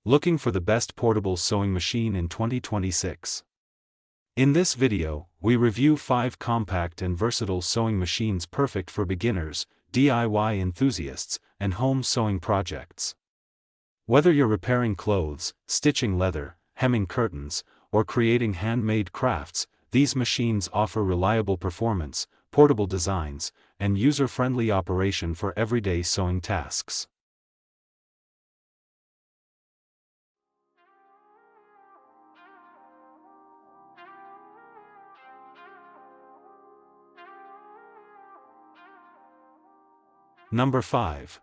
Looking for the best portable sewing machine in 2026? In this video, we review 5 compact and versatile sewing machines perfect for beginners, DIY enthusiasts, and home sewing projects. Whether you're repairing clothes, stitching leather, hemming curtains, or creating handmade crafts, these machines offer reliable performance, portable designs, and user-friendly operation for everyday sewing tasks. Number 5.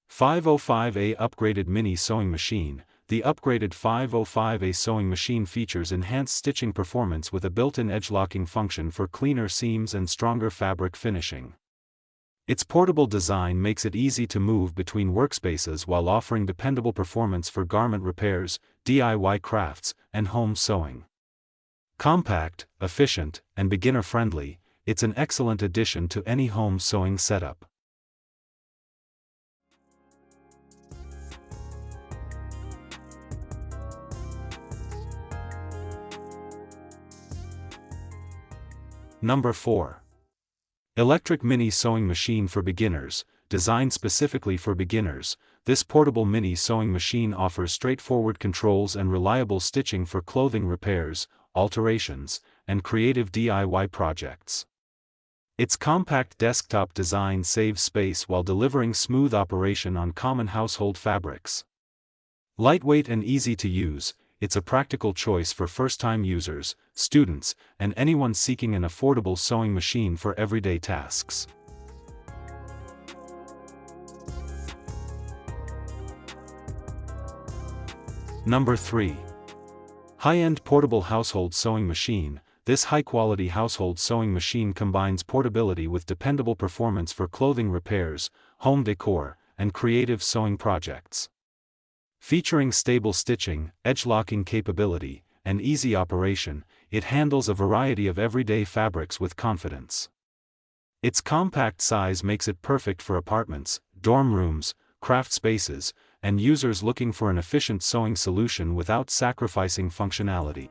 505A Upgraded Mini Sewing Machine. The upgraded 505A sewing machine features enhanced stitching performance with a built-in edge-locking function for cleaner seams and stronger fabric finishing. Its portable design makes it easy to move between workspaces while offering dependable performance for garment repairs, DIY crafts, and home sewing. Compact, efficient, and beginner-friendly, it's an excellent addition to any home sewing setup. Number 4. Electric Mini Sewing Machine for Beginners. Designed specifically for beginners, this portable mini sewing machine offers straightforward controls and reliable stitching for clothing repairs, alterations, and creative DIY projects. Its compact desktop design saves space while delivering smooth operation on common household fabrics. Lightweight and easy to use, it's a practical choice for first-time users, students, and anyone seeking an affordable sewing machine for everyday tasks. Number 3. High-end Portable Household Sewing Machine. This high-quality household sewing machine combines portability with dependable performance for clothing repairs, home decor, and creative sewing projects. Featuring stable stitching, edge-locking capability, and easy operation, it handles a variety of everyday fabrics with confidence. Its compact size makes it perfect for apartments, dorm rooms, craft spaces, and users looking for an efficient sewing solution without sacrificing functionality.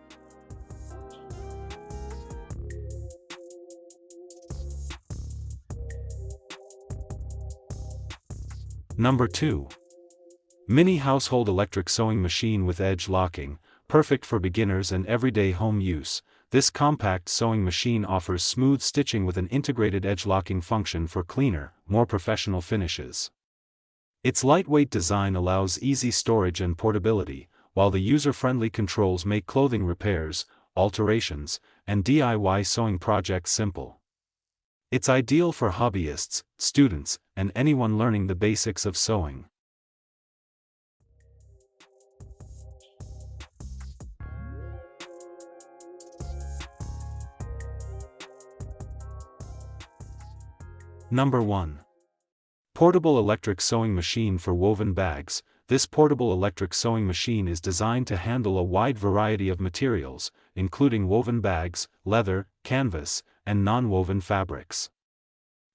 Number 2. Mini Household Electric Sewing Machine with Edge Locking. Perfect for beginners and everyday home use, this compact sewing machine offers smooth stitching with an integrated edge locking function for cleaner, more professional finishes. Its lightweight design allows easy storage and portability, while the user-friendly controls make clothing repairs, alterations, and DIY sewing projects simple. It's ideal for hobbyists, students, and anyone learning the basics of sewing. Number 1. Portable Electric Sewing Machine for Woven Bags. This portable electric sewing machine is designed to handle a wide variety of materials, including woven bags, leather, canvas, and non-woven fabrics.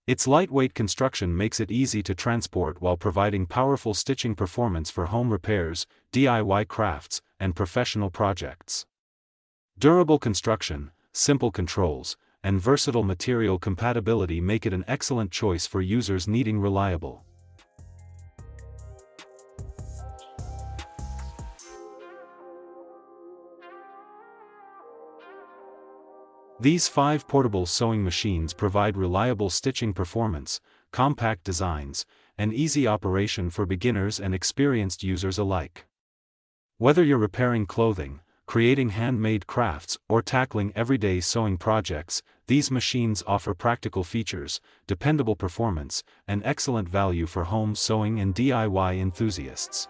Its lightweight construction makes it easy to transport while providing powerful stitching performance for home repairs, DIY crafts, and professional projects. Durable construction, simple controls, and versatile material compatibility make it an excellent choice for users needing reliable. These 5 portable sewing machines provide reliable stitching performance, compact designs, and easy operation for beginners and experienced users alike. Whether you're repairing clothing, creating handmade crafts, or tackling everyday sewing projects, these machines offer practical features, dependable performance, and excellent value for home sewing and DIY enthusiasts.